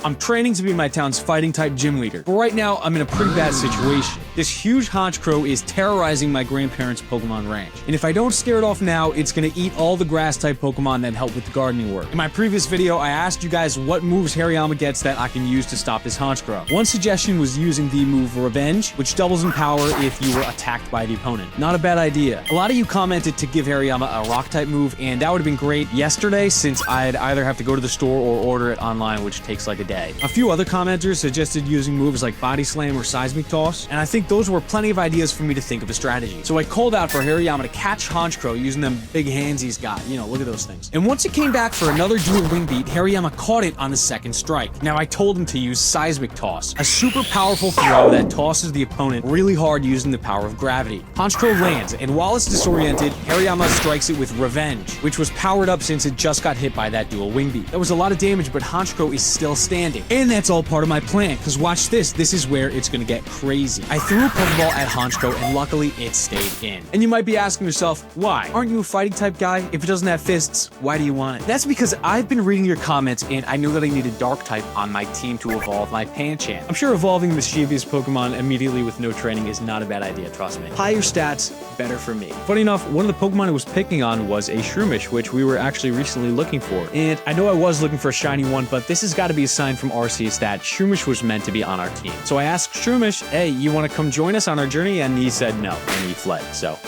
I'm training to be my town's fighting-type gym leader, but right now I'm in a pretty bad situation. This huge Honchkrow is terrorizing my grandparents' Pokemon ranch, and if I don't scare it off now, it's gonna eat all the grass-type Pokemon that help with the gardening work. In my previous video, I asked you guys what moves Hariyama gets that I can use to stop this Honchkrow. One suggestion was using the move Revenge, which doubles in power if you were attacked by the opponent. Not a bad idea. A lot of you commented to give Hariyama a rock-type move, and that would have been great yesterday since I'd either have to go to the store or order it online, which takes like a day. A few other commenters suggested using moves like Body Slam or Seismic Toss, and I think those were plenty of ideas for me to think of a strategy. So I called out for Hariyama to catch Honchkrow using them big hands he's got. You know, look at those things. And once it came back for another dual wing beat, Hariyama caught it on the second strike. Now I told him to use Seismic Toss, a super powerful throw that tosses the opponent really hard using the power of gravity. Honchkrow lands, and while it's disoriented, Hariyama strikes it with Revenge, which was powered up since it just got hit by that dual wing beat. That was a lot of damage, but Honchkrow is still standing. And that's all part of my plan, because watch this. This is where it's gonna get crazy. I threw a Pokeball at Honchkrow, and luckily it stayed in. And you might be asking yourself, why? Aren't you a fighting type guy? If it doesn't have fists, why do you want it? That's because I've been reading your comments, and I knew that I needed Dark type on my team to evolve my Pancham. I'm sure evolving mischievous Pokemon immediately with no training is not a bad idea, trust me. Higher stats, better for me. Funny enough, one of the Pokemon I was picking on was a Shroomish, which we were actually recently looking for. And I know I was looking for a shiny one, but this has got to be a sign from Arceus that Shroomish was meant to be on our team. So I asked Shroomish, hey, you want to come join us on our journey? And he said no, and he fled. So,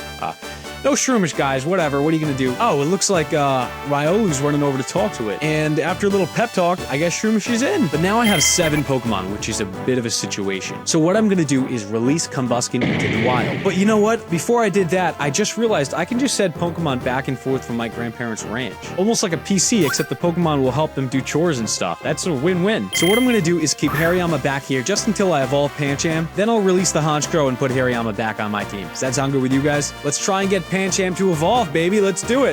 no Shroomish, guys, whatever. What are you gonna do? Oh, it looks like Riolu's running over to talk to it. And after a little pep talk, I guess Shroomish is in. But now I have 7 Pokemon, which is a bit of a situation. So what I'm gonna do is release Combuskin into the wild. But you know what? Before I did that, I just realized I can just send Pokemon back and forth from my grandparents' ranch. Almost like a PC, except the Pokemon will help them do chores and stuff. That's a win-win. So what I'm gonna do is keep Hariyama back here just until I evolve Pancham. Then I'll release the Honchkrow and put Hariyama back on my team. Does that sound good with you guys? Let's try and get Pancham to evolve, baby. Let's do it.